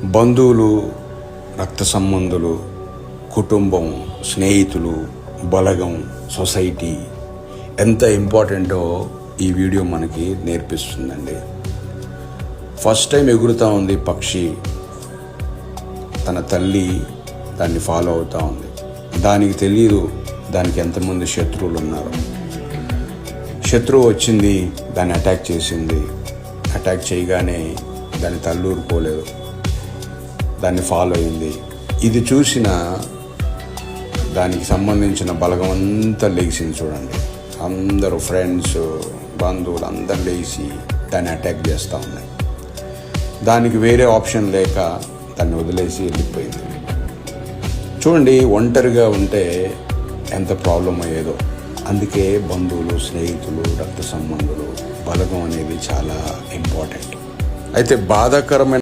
బంధువులు, రక్త సంబంధులు, కుటుంబం, స్నేహితులు, బలగం, సొసైటీ ఎంత ఇంపార్టెంటో ఈ వీడియో మనకి నేర్పిస్తుందండి. ఫస్ట్ టైం ఎగురుతూ ఉంది పక్షి, తన తల్లి దాన్ని ఫాలో అవుతూ ఉంది. దానికి తెలియదు దానికి ఎంతమంది శత్రువులు ఉన్నారు. శత్రువు వచ్చింది, దాన్ని అటాక్ చేసింది. అటాక్ చేయగానే దాని తల్లి ఊరుకోలేదు, దాన్ని ఫాలో అయింది. ఇది చూసిన దానికి సంబంధించిన బలగం అంతా లేచింది చూడండి. అందరూ ఫ్రెండ్స్, బంధువులు అందరు లేచి దాన్ని అటాక్ చేస్తూ ఉన్నాయి. దానికి వేరే ఆప్షన్ లేక దాన్ని వదిలేసి వెళ్ళిపోయింది. చూడండి, ఒంటరిగా ఉంటే ఎంత ప్రాబ్లం అయ్యేదో. అందుకే బంధువులు, స్నేహితులు, రక్త సంబంధులు, బలగం అనేది చాలా ఇంపార్టెంట్. అయితే బాధాకరమైన